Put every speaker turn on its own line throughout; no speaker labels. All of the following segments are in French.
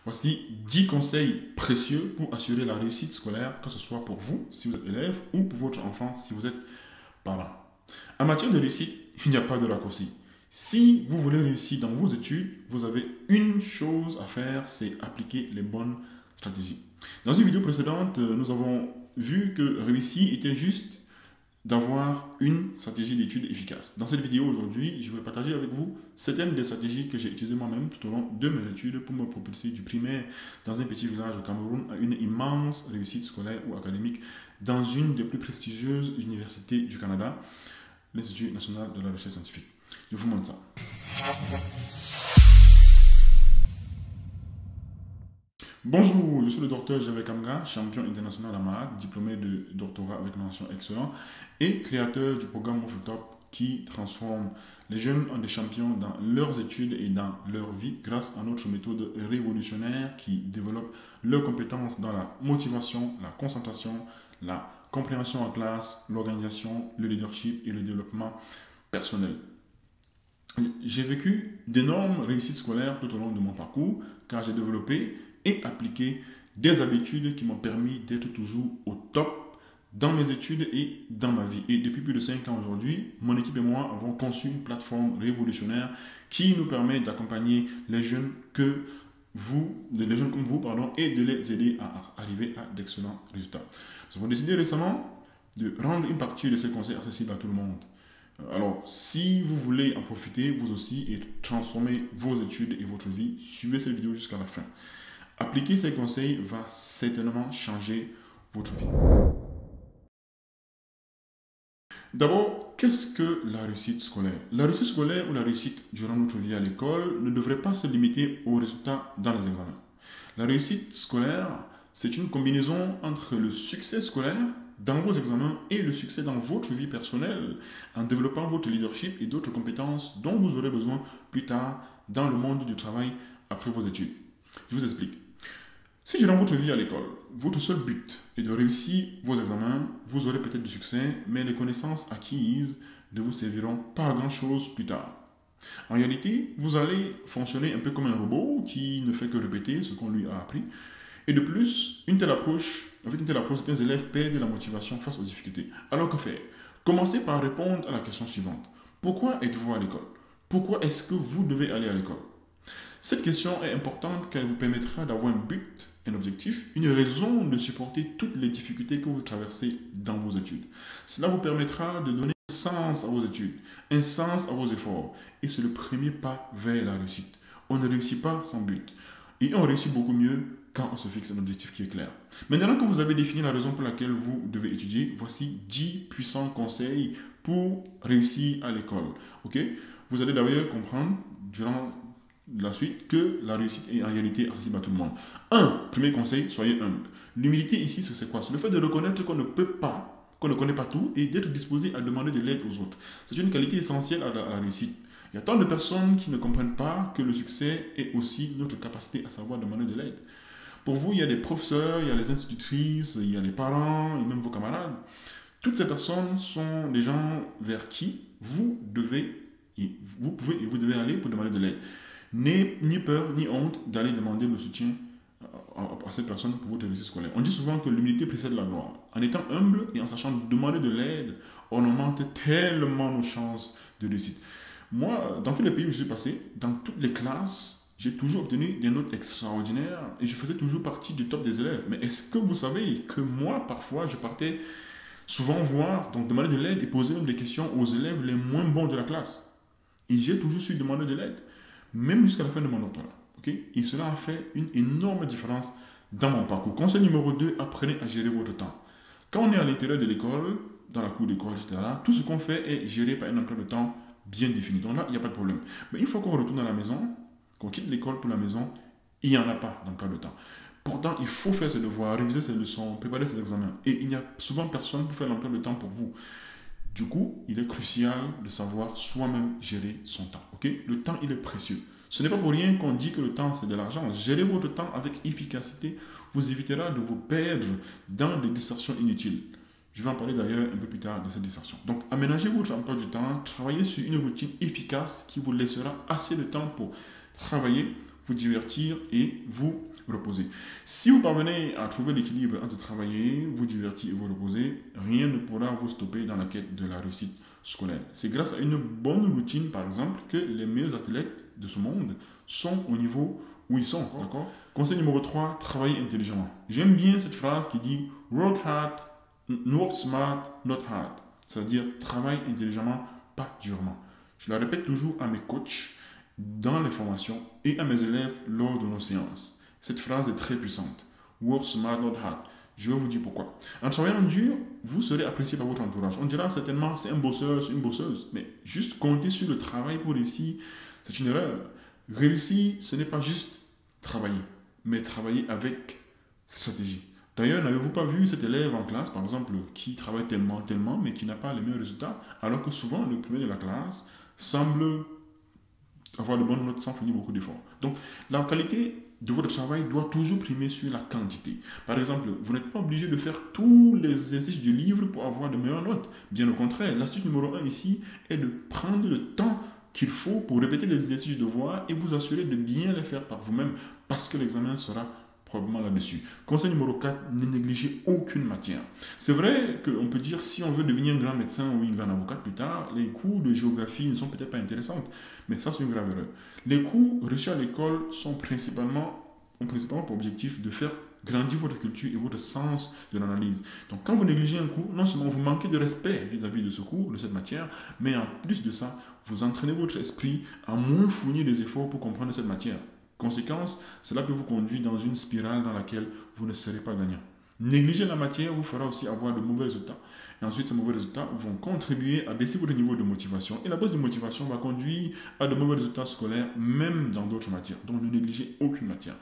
Voici 10 conseils précieux pour assurer la réussite scolaire, que ce soit pour vous, si vous êtes élève, ou pour votre enfant, si vous êtes parent. En matière de réussite, il n'y a pas de raccourci. Si vous voulez réussir dans vos études, vous avez une chose à faire, c'est appliquer les bonnes stratégies. Dans une vidéo précédente, nous avons vu que réussir était juste d'avoir une stratégie d'études efficace. Dans cette vidéo aujourd'hui, je vais partager avec vous certaines des stratégies que j'ai utilisées moi-même tout au long de mes études pour me propulser du primaire dans un petit village au Cameroun à une immense réussite scolaire ou académique dans une des plus prestigieuses universités du Canada, l'Institut national de la recherche scientifique. Je vous montre ça. Bonjour, je suis le docteur Javel Kamga, champion international à Mahat, diplômé de doctorat avec mention excellent et créateur du programme Top qui transforme les jeunes en des champions dans leurs études et dans leur vie grâce à notre méthode révolutionnaire qui développe leurs compétences dans la motivation, la concentration, la compréhension en classe, l'organisation, le leadership et le développement personnel. J'ai vécu d'énormes réussites scolaires tout au long de mon parcours car j'ai développé et appliqué des habitudes qui m'ont permis d'être toujours au top dans mes études et dans ma vie. Et depuis plus de 5 ans aujourd'hui, mon équipe et moi avons conçu une plateforme révolutionnaire qui nous permet d'accompagner les jeunes comme vous, et de les aider à arriver à d'excellents résultats. Nous avons décidé récemment de rendre une partie de ces conseils accessibles à tout le monde. Alors, si vous voulez en profiter, vous aussi, et transformer vos études et votre vie, suivez cette vidéo jusqu'à la fin. Appliquer ces conseils va certainement changer votre vie. D'abord, qu'est-ce que la réussite scolaire? La réussite scolaire ou la réussite durant notre vie à l'école ne devrait pas se limiter aux résultats dans les examens. La réussite scolaire, c'est une combinaison entre le succès scolaire dans vos examens et le succès dans votre vie personnelle en développant votre leadership et d'autres compétences dont vous aurez besoin plus tard dans le monde du travail après vos études. Je vous explique. Si durant votre vie à l'école, votre seul but est de réussir vos examens, vous aurez peut-être du succès, mais les connaissances acquises ne vous serviront pas à grand-chose plus tard. En réalité, vous allez fonctionner un peu comme un robot qui ne fait que répéter ce qu'on lui a appris. Et de plus, avec une telle approche, certains élèves perdent la motivation face aux difficultés. Alors que faire? Commencez par répondre à la question suivante. Pourquoi êtes-vous à l'école? Pourquoi est-ce que vous devez aller à l'école? Cette question est importante car elle vous permettra d'avoir un but, un objectif, une raison de supporter toutes les difficultés que vous traversez dans vos études. Cela vous permettra de donner un sens à vos études, un sens à vos efforts. Et c'est le premier pas vers la réussite. On ne réussit pas sans but. Et on réussit beaucoup mieux quand on se fixe un objectif qui est clair. Maintenant que vous avez défini la raison pour laquelle vous devez étudier, voici 10 puissants conseils pour réussir à l'école. Okay? Vous allez d'ailleurs comprendre durant la suite que la réussite est en réalité accessible à tout le monde. Premier conseil, soyez humble. L'humilité ici, c'est quoi? C'est le fait de reconnaître qu'on ne peut pas, qu'on ne connaît pas tout et d'être disposé à demander de l'aide aux autres. C'est une qualité essentielle à la réussite. Il y a tant de personnes qui ne comprennent pas que le succès est aussi notre capacité à savoir demander de l'aide. Pour vous, il y a des professeurs, il y a les institutrices, il y a les parents et même vos camarades. Toutes ces personnes sont des gens vers qui vous devez aller pour demander de l'aide. N'ayez ni peur ni honte d'aller demander le soutien à cette personne pour votre réussite scolaire. On dit souvent que l'humilité précède la gloire. En étant humble et en sachant demander de l'aide, on augmente tellement nos chances de réussite. Moi, dans tous les pays où je suis passé, dans toutes les classes, j'ai toujours obtenu des notes extraordinaires et je faisais toujours partie du top des élèves. Mais est-ce que vous savez que moi, parfois, je partais souvent voir, donc demander de l'aide et poser même des questions aux élèves les moins bons de la classe. Et j'ai toujours su demander de l'aide, même jusqu'à la fin de mon doctorat. Okay? Et cela a fait une énorme différence dans mon parcours. Conseil numéro 2, apprenez à gérer votre temps. Quand on est à l'intérieur de l'école, dans la cour d'école, etc., tout ce qu'on fait est géré par un emploi de temps bien défini. Donc là, il n'y a pas de problème. Mais une fois qu'on retourne à la maison, qu'on quitte l'école pour la maison, il n'y en a pas d'emploi de temps. Pourtant, il faut faire ses devoirs, réviser ses leçons, préparer ses examens. Et il n'y a souvent personne pour faire l'emploi de temps pour vous. Du coup, il est crucial de savoir soi-même gérer son temps. Okay? Le temps, il est précieux. Ce n'est pas pour rien qu'on dit que le temps, c'est de l'argent. Gérer votre temps avec efficacité vous évitera de vous perdre dans des distractions inutiles. Je vais en parler d'ailleurs un peu plus tard de cette distraction. Donc, aménagez votre emploi du temps, travaillez sur une routine efficace qui vous laissera assez de temps pour travailler, vous divertir et vous reposer. Si vous parvenez à trouver l'équilibre entre travailler, vous divertir et vous reposer, rien ne pourra vous stopper dans la quête de la réussite scolaire. C'est grâce à une bonne routine, par exemple, que les meilleurs athlètes de ce monde sont au niveau où ils sont. D'accord? Conseil numéro 3, travailler intelligemment. J'aime bien cette phrase qui dit work hard, work smart, not hard. C'est-à-dire travaille intelligemment, pas durement. Je la répète toujours à mes coachs dans les formations et à mes élèves lors de nos séances. Cette phrase est très puissante. Work smart, not hard. Je vais vous dire pourquoi. En travaillant dur, vous serez apprécié par votre entourage. On dira certainement c'est un bosseur, c'est une bosseuse. Mais juste compter sur le travail pour réussir, c'est une erreur. Réussir, ce n'est pas juste travailler, mais travailler avec stratégie. D'ailleurs, n'avez-vous pas vu cet élève en classe, par exemple, qui travaille tellement, mais qui n'a pas les meilleurs résultats, alors que souvent le premier de la classe semble avoir de bonnes notes sans fournir beaucoup d'efforts. Donc, la qualité de votre travail doit toujours primer sur la quantité. Par exemple, vous n'êtes pas obligé de faire tous les exercices du livre pour avoir de meilleures notes. Bien au contraire, l'astuce numéro 1 ici est de prendre le temps qu'il faut pour répéter les exercices de devoir et vous assurer de bien les faire par vous-même parce que l'examen sera probablement là-dessus. Conseil numéro 4, ne négligez aucune matière. C'est vrai qu'on peut dire si on veut devenir un grand médecin ou une grande avocate plus tard, les cours de géographie ne sont peut-être pas intéressants, mais ça c'est une grave erreur. Les cours reçus à l'école ont principalement pour objectif de faire grandir votre culture et votre sens de l'analyse. Donc quand vous négligez un cours, non seulement vous manquez de respect vis-à-vis de ce cours, de cette matière, mais en plus de ça, vous entraînez votre esprit à moins fournir des efforts pour comprendre cette matière. Conséquence, cela peut vous conduire dans une spirale dans laquelle vous ne serez pas gagnant. Négliger la matière vous fera aussi avoir de mauvais résultats. Et ensuite, ces mauvais résultats vont contribuer à baisser votre niveau de motivation. Et la baisse de motivation va conduire à de mauvais résultats scolaires, même dans d'autres matières. Donc, ne négligez aucune matière.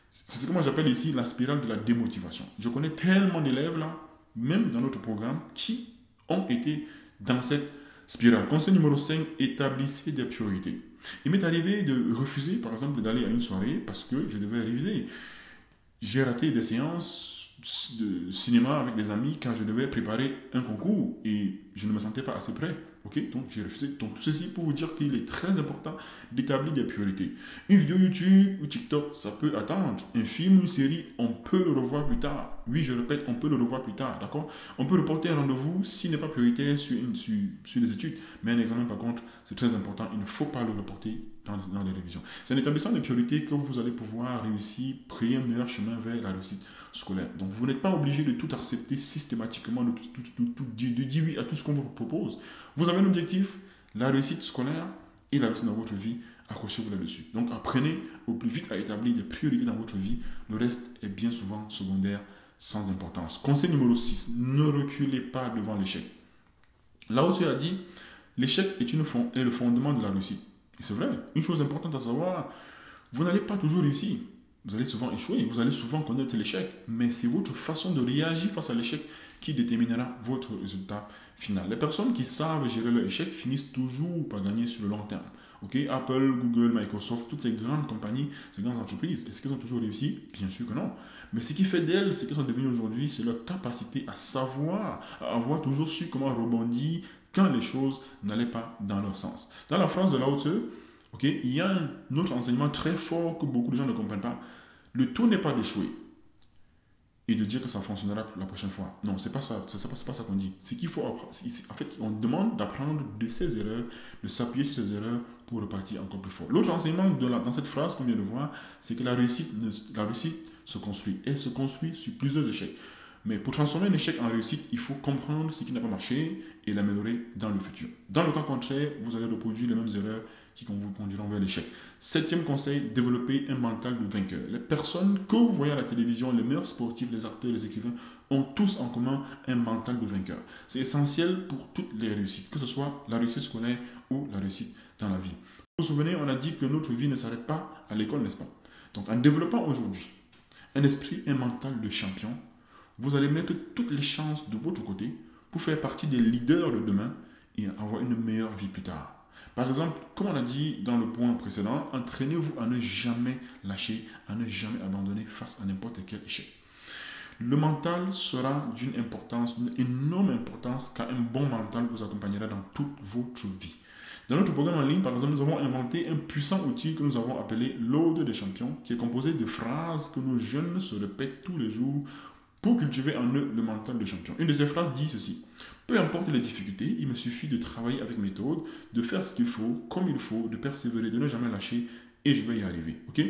C'est ce que moi j'appelle ici la spirale de la démotivation. Je connais tellement d'élèves là, même dans notre programme, qui ont été dans cette spirale. Conseil numéro 5, établissez des priorités. Il m'est arrivé de refuser, par exemple, d'aller à une soirée parce que je devais réviser. J'ai raté des séances de cinéma avec des amis car je devais préparer un concours et je ne me sentais pas assez prêt. Ok, donc j'ai refusé. Donc tout ceci pour vous dire qu'il est très important d'établir des priorités. Une vidéo YouTube ou TikTok, ça peut attendre. Un film ou une série, on peut le revoir plus tard. Oui, je répète, on peut le revoir plus tard, d'accord? On peut reporter un rendez-vous s'il n'est pas prioritaire sur les études. Mais un examen, par contre, c'est très important. Il ne faut pas le reporter dans les révisions. C'est en établissant des priorités que vous allez pouvoir réussir, créer un meilleur chemin vers la réussite scolaire. Donc, vous n'êtes pas obligé de tout accepter systématiquement, de dire oui à tout ce qu'on vous propose. Vous avez un objectif, la réussite scolaire et la réussite dans votre vie, accrochez-vous là-dessus. Donc, apprenez au plus vite à établir des priorités dans votre vie. Le reste est bien souvent secondaire, sans importance. Conseil numéro 6, ne reculez pas devant l'échec. Là où tu as dit, l'échec est le fondement de la réussite. Et c'est vrai, une chose importante à savoir, vous n'allez pas toujours réussir. Vous allez souvent échouer, vous allez souvent connaître l'échec, mais c'est votre façon de réagir face à l'échec qui déterminera votre résultat final. Les personnes qui savent gérer leur échec finissent toujours par gagner sur le long terme. Okay? Apple, Google, Microsoft, toutes ces grandes compagnies, ces grandes entreprises, est-ce qu'elles ont toujours réussi? Bien sûr que non. Mais ce qui fait d'elles, ce qu'elles sont devenues aujourd'hui, c'est leur capacité à savoir, à avoir toujours su comment rebondir quand les choses n'allaient pas dans leur sens. Dans la phrase de Lao Tzu, il y a un autre enseignement très fort que beaucoup de gens ne comprennent pas. Le tout n'est pas d'échouer et de dire que ça fonctionnera la prochaine fois. Non, c'est pas ça. C'est pas ça qu'on dit. C'est qu'il faut apprendre. En fait, on demande d'apprendre de ses erreurs, de s'appuyer sur ses erreurs pour repartir encore plus fort. L'autre enseignement dans cette phrase qu'on vient de voir, c'est que la réussite se construit. Elle se construit sur plusieurs échecs. Mais pour transformer un échec en réussite, il faut comprendre ce qui n'a pas marché et l'améliorer dans le futur. Dans le cas contraire, vous allez reproduire les mêmes erreurs qui vous conduiront vers l'échec. Septième conseil, développer un mental de vainqueur. Les personnes que vous voyez à la télévision, les meilleurs sportifs, les acteurs, les écrivains, ont tous en commun un mental de vainqueur. C'est essentiel pour toutes les réussites, que ce soit la réussite scolaire ou la réussite dans la vie. Vous vous souvenez, on a dit que notre vie ne s'arrête pas à l'école, n'est-ce pas? Donc en développant aujourd'hui un esprit, un mental de champion, vous allez mettre toutes les chances de votre côté pour faire partie des leaders de demain et avoir une meilleure vie plus tard. Par exemple, comme on a dit dans le point précédent, entraînez-vous à ne jamais lâcher, à ne jamais abandonner face à n'importe quel échec. Le mental sera d'une énorme importance, car un bon mental vous accompagnera dans toute votre vie. Dans notre programme en ligne, par exemple, nous avons inventé un puissant outil que nous avons appelé l'Ode des champions, qui est composé de phrases que nos jeunes se répètent tous les jours pour cultiver en eux le mental de champion. Une de ces phrases dit ceci: peu importe les difficultés, il me suffit de travailler avec méthode, de faire ce qu'il faut, comme il faut, de persévérer, de ne jamais lâcher, et je vais y arriver. Ok?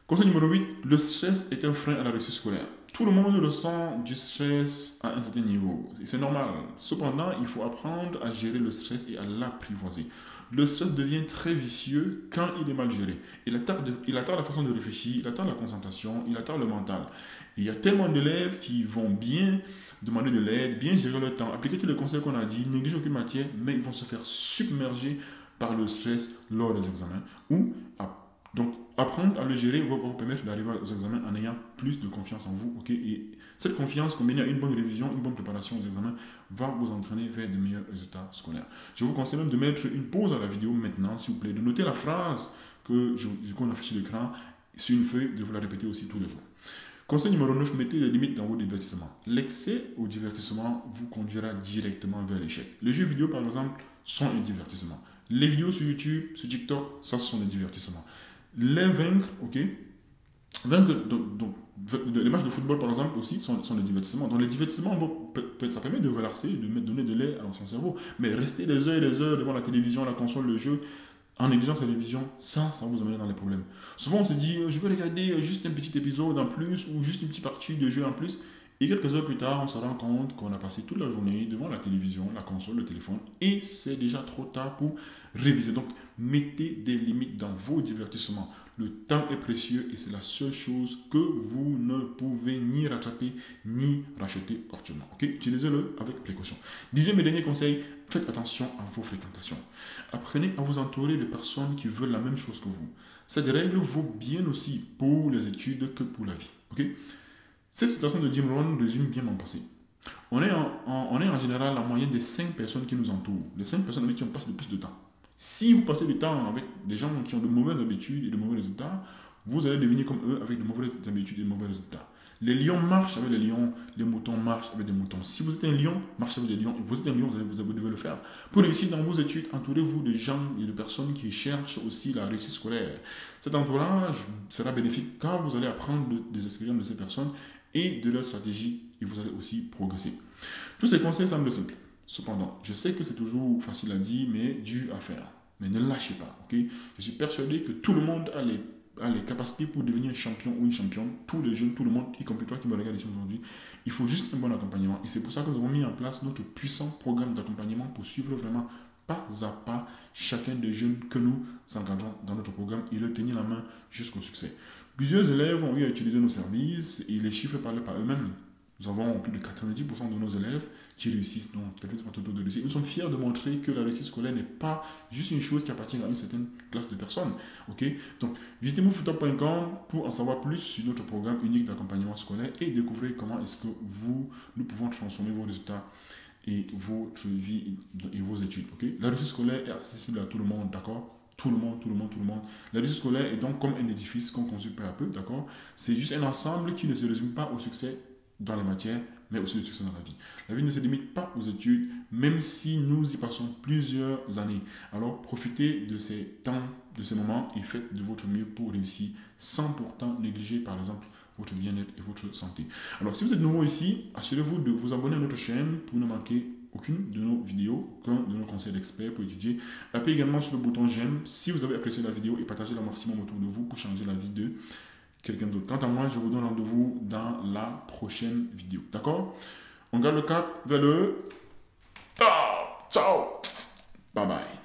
Conseil numéro 8, le stress est un frein à la réussite scolaire. Tout le monde ressent du stress à un certain niveau. C'est normal. Cependant, il faut apprendre à gérer le stress et à l'apprivoiser. Le stress devient très vicieux quand il est mal géré. Il atteint la façon de réfléchir, il atteint la concentration, il atteint le mental. Il y a tellement d'élèves qui vont bien demander de l'aide, bien gérer le temps, appliquer tous les conseils qu'on a dit, négliger aucune matière, mais ils vont se faire submerger par le stress lors des examens. Donc, apprendre à le gérer va vous permettre d'arriver aux examens en ayant plus de confiance en vous. Ok, et cette confiance, combinée à une bonne révision, une bonne préparation aux examens, va vous entraîner vers de meilleurs résultats scolaires. Je vous conseille même de mettre une pause à la vidéo maintenant, s'il vous plaît, de noter la phrase qu'on a fait sur l'écran, sur une feuille, de vous la répéter aussi tous les jours. Conseil numéro 9, mettez des limites dans vos divertissements. L'excès au divertissement vous conduira directement vers l'échec. Les jeux vidéo, par exemple, sont un divertissement. Les vidéos sur YouTube, sur TikTok, ça, ce sont des divertissements. Les vaincre, ok. Les matchs de football, par exemple, aussi sont des divertissements. Donc, les divertissements, ça permet de relaxer, de donner de l'air à son cerveau. Mais rester des heures et des heures devant la télévision, la console, le jeu, en négligeant sa télévision, ça va vous amener dans les problèmes. Souvent, on se dit, je vais regarder juste un petit épisode en plus ou juste une petite partie de jeu en plus. Et quelques heures plus tard, on se rend compte qu'on a passé toute la journée devant la télévision, la console, le téléphone, et c'est déjà trop tard pour réviser. Donc, mettez des limites dans vos divertissements. Le temps est précieux et c'est la seule chose que vous ne pouvez ni rattraper ni racheter actuellement. Ok, utilisez-le avec précaution. Dixième et dernier conseil, faites attention à vos fréquentations. Apprenez à vous entourer de personnes qui veulent la même chose que vous. Cette règle vaut bien aussi pour les études que pour la vie. Ok. Cette citation de Jim Rohn résume bien mon passé. On est en général en moyenne des 5 personnes qui nous entourent, les 5 personnes avec qui on passe le plus de temps. Si vous passez du temps avec des gens qui ont de mauvaises habitudes et de mauvais résultats, vous allez devenir comme eux avec de mauvaises habitudes et de mauvais résultats. Les lions marchent avec les lions, les moutons marchent avec des moutons. Si vous êtes un lion, marchez avec des lions. Et vous êtes un lion, vous devez le faire. Pour réussir dans vos études, entourez-vous de gens et de personnes qui cherchent aussi la réussite scolaire. Cet entourage sera bénéfique car vous allez apprendre des expériences de ces personnes et de leur stratégie et vous allez aussi progresser. Tous ces conseils semblent simples. Cependant, je sais que c'est toujours facile à dire, mais dur à faire. Mais ne lâchez pas, ok? Je suis persuadé que tout le monde a les capacités pour devenir un champion ou une championne. Tous les jeunes, tout le monde, y compris toi qui me regarde ici aujourd'hui. Il faut juste un bon accompagnement. Et c'est pour ça que nous avons mis en place notre puissant programme d'accompagnement pour suivre vraiment pas à pas chacun des jeunes que nous encadrons dans notre programme et leur tenir la main jusqu'au succès. Plusieurs élèves ont eu à utiliser nos services et les chiffres parlent par eux-mêmes. Nous avons plus de 90% de nos élèves qui réussissent, donc de réussite. Nous sommes fiers de montrer que la réussite scolaire n'est pas juste une chose qui appartient à une certaine classe de personnes. Okay? Donc, visitez movefutur.com pour en savoir plus sur notre programme unique d'accompagnement scolaire et découvrir comment est-ce que nous pouvons transformer vos résultats et votre vie et vos études. Okay? La réussite scolaire est accessible à tout le monde, d'accord? Tout le monde. La réussite scolaire est donc comme un édifice qu'on construit peu à peu, d'accord? C'est juste un ensemble qui ne se résume pas au succès dans les matières, mais aussi au succès dans la vie. La vie ne se limite pas aux études, même si nous y passons plusieurs années. Alors, profitez de ces temps, de ces moments et faites de votre mieux pour réussir, sans pourtant négliger, par exemple, votre bien-être et votre santé. Alors, si vous êtes nouveau ici, assurez-vous de vous abonner à notre chaîne pour ne manquer aucune de nos vidéos, qu'un de nos conseils d'experts pour étudier. Appuyez également sur le bouton j'aime si vous avez apprécié la vidéo et partagez-la maximum autour de vous pour changer la vie de quelqu'un d'autre. Quant à moi, je vous donne rendez-vous dans la prochaine vidéo. D'accord? On garde le cap vers le... Ciao! Bye bye!